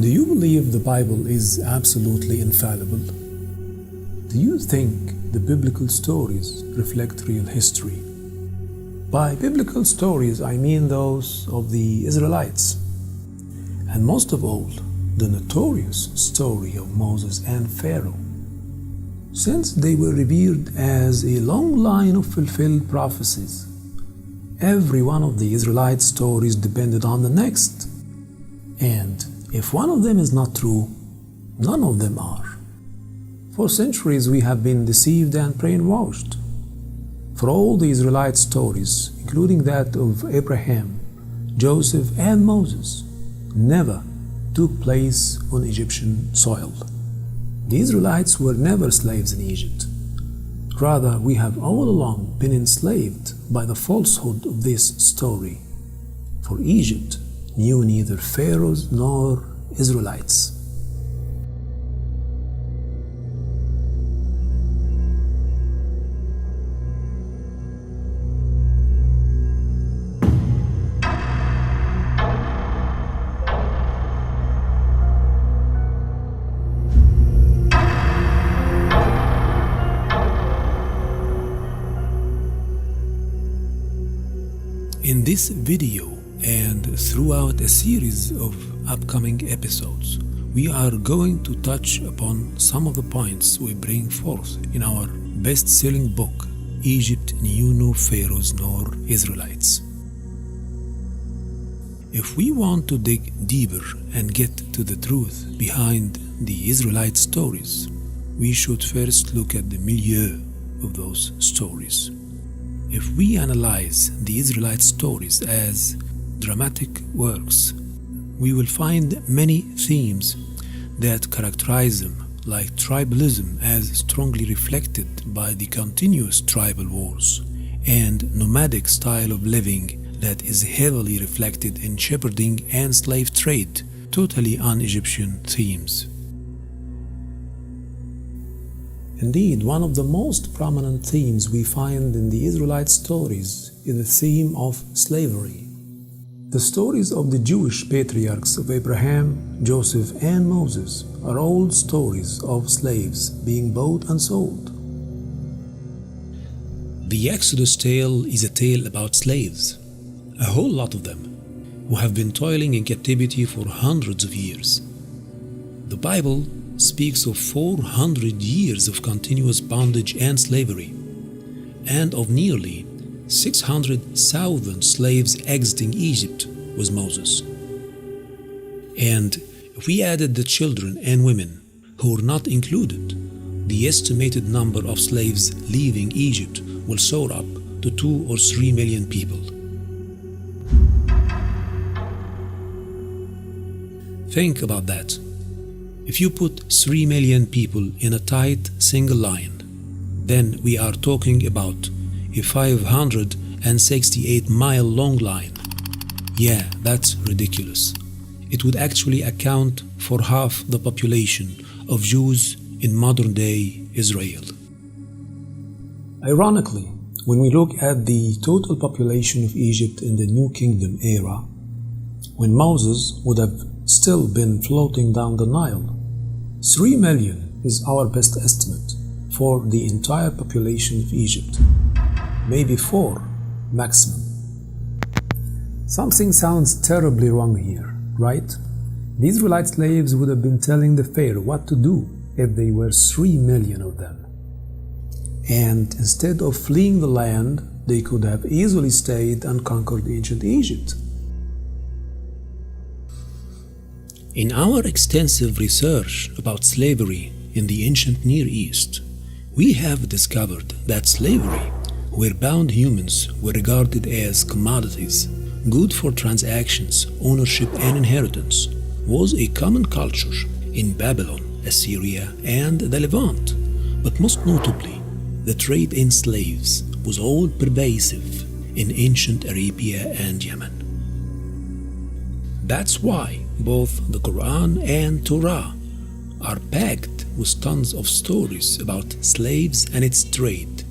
Do you believe the Bible is absolutely infallible? Do you think the biblical stories reflect real history? By biblical stories, I mean those of the Israelites, and most of all, the notorious story of Moses and Pharaoh. Since they were revered as a long line of fulfilled prophecies, every one of the Israelite stories depended on the next. And if one of them is not true, none of them are. For centuries we have been deceived and brainwashed. For all the Israelite stories, including that of Abraham, Joseph, and Moses, never took place on Egyptian soil. The Israelites were never slaves in Egypt. Rather, we have all along been enslaved by the falsehood of this story. For Egypt knew neither pharaohs nor Israelites. In this video and throughout a series of upcoming episodes, we are going to touch upon some of the points we bring forth in our best-selling book, Egypt Knew No Pharaohs Nor Israelites. If we want to dig deeper and get to the truth behind the Israelite stories, we should first look at the milieu of those stories. If we analyze the Israelite stories as dramatic works, we will find many themes that characterize them, like tribalism as strongly reflected by the continuous tribal wars, and nomadic style of living that is heavily reflected in shepherding and slave trade, totally un-Egyptian themes. Indeed, one of the most prominent themes we find in the Israelite stories is the theme of slavery. The stories of the Jewish patriarchs of Abraham, Joseph, and Moses are all stories of slaves being bought and sold. The Exodus tale is a tale about slaves, a whole lot of them, who have been toiling in captivity for hundreds of years. The Bible speaks of 400 years of continuous bondage and slavery, and of nearly 600,000 slaves exiting Egypt with Moses. And if we added the children and women who were not included, the estimated number of slaves leaving Egypt will soar up to 2 or 3 million people. Think about that. If you put 3 million people in a tight single line, then we are talking about a 568-mile long line. Yeah, that's ridiculous. It would actually account for half the population of Jews in modern-day Israel. Ironically, when we look at the total population of Egypt in the New Kingdom era, when Moses would have still been floating down the Nile, 3 million is our best estimate for the entire population of Egypt. Maybe 4 maximum. Something sounds terribly wrong here, right? The Israelite slaves would have been telling the Pharaoh what to do if there were 3 million of them. And instead of fleeing the land, they could have easily stayed and conquered ancient Egypt. In our extensive research about slavery in the ancient Near East, we have discovered that slavery, where bound humans were regarded as commodities, good for transactions, ownership, and inheritance, was a common culture in Babylon, Assyria, and the Levant. But most notably, the trade in slaves was all pervasive in ancient Arabia and Yemen. That's why both the Quran and Torah are packed with tons of stories about slaves and its trade.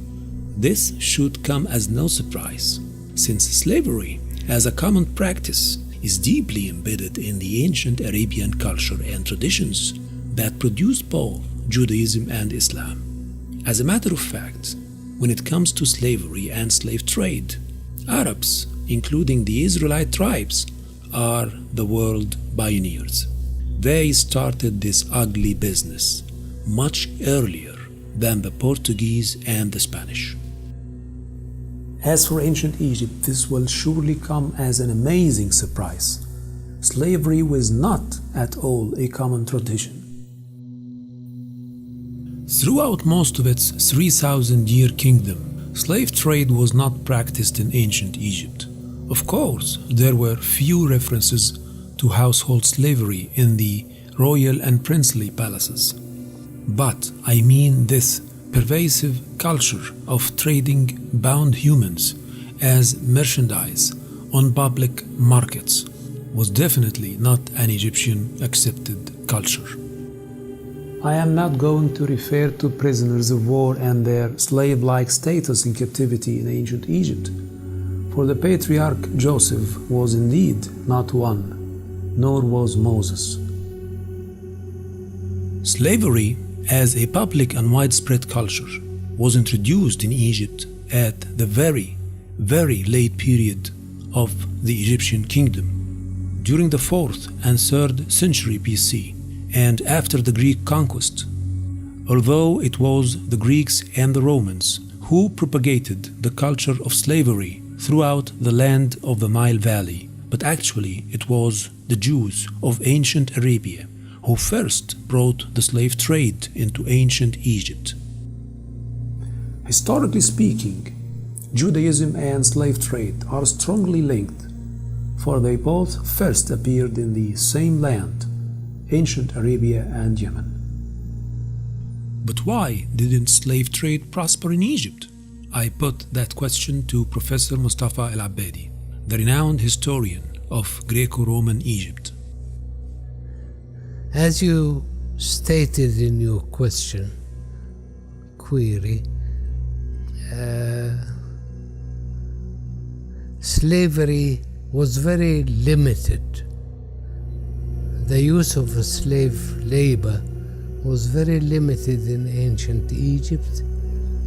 This should come as no surprise, since slavery as a common practice is deeply embedded in the ancient Arabian culture and traditions that produced both Judaism and Islam. As a matter of fact, when it comes to slavery and slave trade, Arabs, including the Israelite tribes, are the world pioneers. They started this ugly business much earlier than the Portuguese and the Spanish. As for ancient Egypt, this will surely come as an amazing surprise. Slavery was not at all a common tradition. Throughout most of its 3,000-year kingdom, slave trade was not practiced in ancient Egypt. Of course, there were few references to household slavery in the royal and princely palaces. But I mean this pervasive culture of trading bound humans as merchandise on public markets was definitely not an Egyptian accepted culture. I am not going to refer to prisoners of war and their slave-like status in captivity in ancient Egypt, for the patriarch Joseph was indeed not one, nor was Moses. Slavery as a public and widespread culture was introduced in Egypt at the very, very late period of the Egyptian kingdom, during the 4th and 3rd century BC, and after the Greek conquest, although it was the Greeks and the Romans who propagated the culture of slavery throughout the land of the Nile Valley, but actually it was the Jews of ancient Arabia who first brought the slave trade into ancient Egypt. Historically speaking, Judaism and slave trade are strongly linked, for they both first appeared in the same land, ancient Arabia and Yemen. But why didn't slave trade prosper in Egypt? I put that question to Professor Mustafa El-Abadi, the renowned historian of Greco-Roman Egypt. As you stated in your query, slavery was very limited. The use of slave labor was very limited in ancient Egypt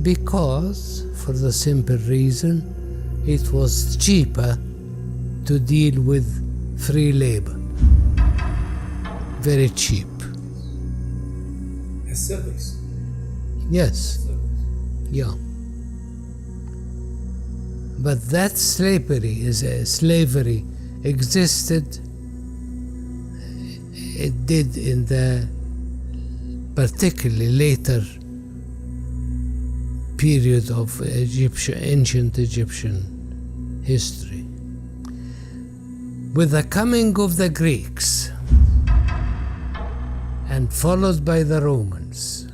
because, for the simple reason, it was cheaper to deal with free labor. Very cheap. As service? Yes. Yeah. But that slavery existed. It did in the particularly later period of ancient Egyptian history. With the coming of the Greeks and followed by the Romans,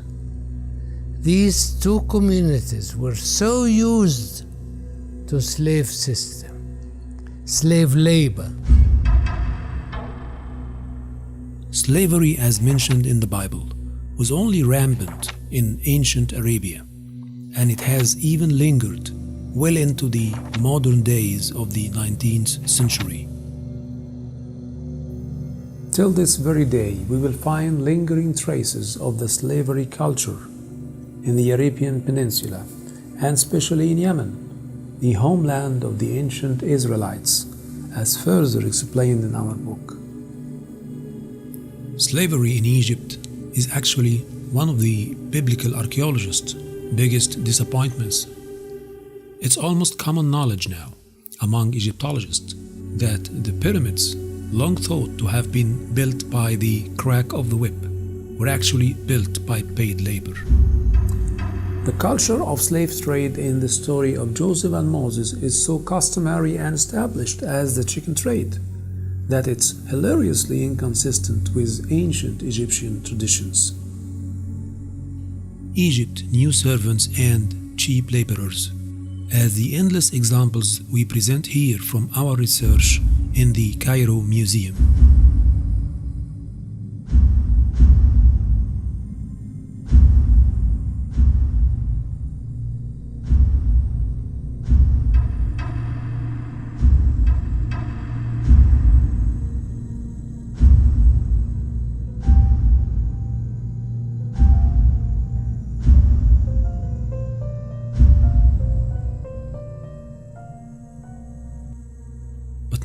these two communities were so used to slave labor. Slavery, as mentioned in the Bible, was only rampant in ancient Arabia, and it has even lingered well into the modern days of the 19th century. Till this very day, we will find lingering traces of the slavery culture in the Arabian Peninsula, and especially in Yemen, the homeland of the ancient Israelites, as further explained in our book. Slavery in Egypt is actually one of the biblical archaeologists' biggest disappointments. It's almost common knowledge now among Egyptologists that the pyramids, long thought to have been built by the crack of the whip, were actually built by paid labor. The culture of slave trade in the story of Joseph and Moses is so customary and established as the chicken trade that it's hilariously inconsistent with ancient Egyptian traditions. Egypt knew servants and cheap laborers, as the endless examples we present here from our research in the Cairo Museum.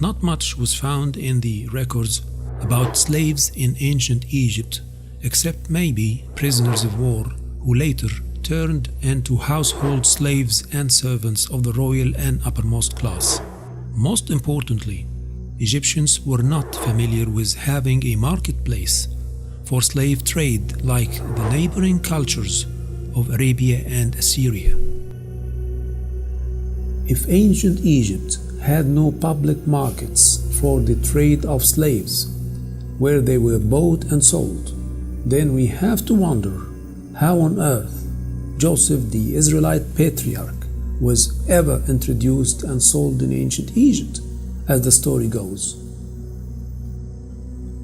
not much was found in the records about slaves in ancient Egypt, except maybe prisoners of war who later turned into household slaves and servants of the royal and uppermost class. Most importantly, Egyptians were not familiar with having a marketplace for slave trade like the neighboring cultures of Arabia and Assyria. If ancient Egypt had no public markets for the trade of slaves, where they were bought and sold, then we have to wonder how on earth Joseph the Israelite patriarch was ever introduced and sold in ancient Egypt, as the story goes.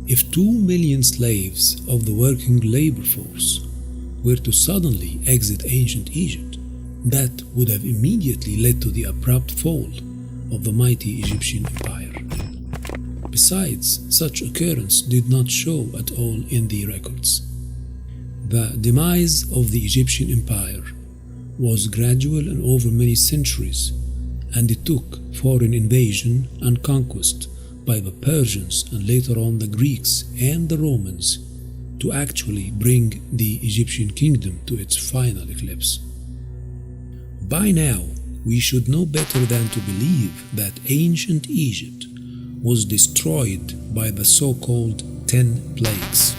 If 2 million slaves of the working labor force were to suddenly exit ancient Egypt, that would have immediately led to the abrupt fall of the mighty Egyptian empire. Besides, such occurrence did not show at all in the records. The demise of the Egyptian empire was gradual and over many centuries, and it took foreign invasion and conquest by the Persians and later on the Greeks and the Romans to actually bring the Egyptian kingdom to its final eclipse. By now, we should know better than to believe that ancient Egypt was destroyed by the so-called 10 plagues,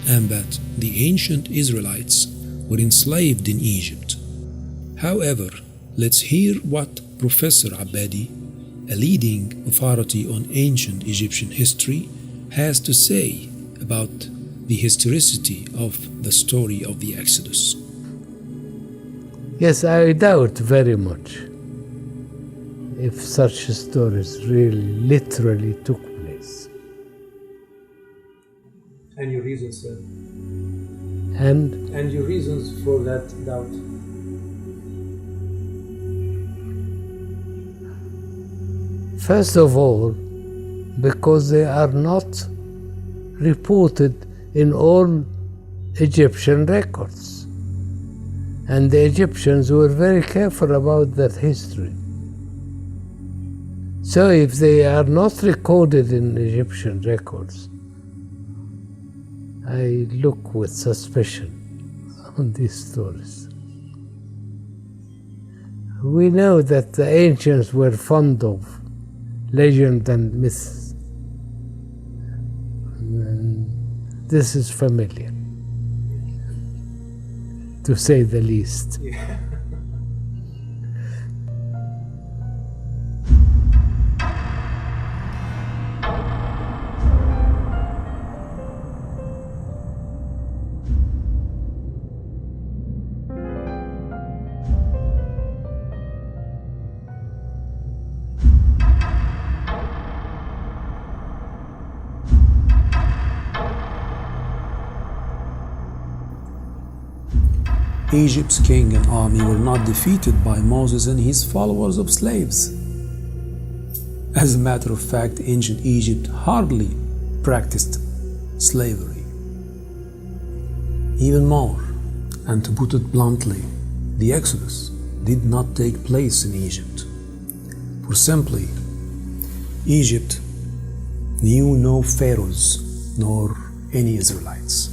and that the ancient Israelites were enslaved in Egypt. However, let's hear what Professor Abadi, a leading authority on ancient Egyptian history, has to say about the historicity of the story of the Exodus. Yes, I doubt very much if such stories really literally took place. And your reasons, sir? And your reasons for that doubt? first of all, because they are not reported in all Egyptian records. And the Egyptians were very careful about that history. So if they are not recorded in Egyptian records, I look with suspicion on these stories. We know that the ancients were fond of legend and myths. And this is familiar, to say the least. Yeah. Egypt's king and army were not defeated by Moses and his followers of slaves. As a matter of fact, ancient Egypt hardly practiced slavery. Even more, and to put it bluntly, the Exodus did not take place in Egypt. For simply, Egypt knew no pharaohs nor any Israelites.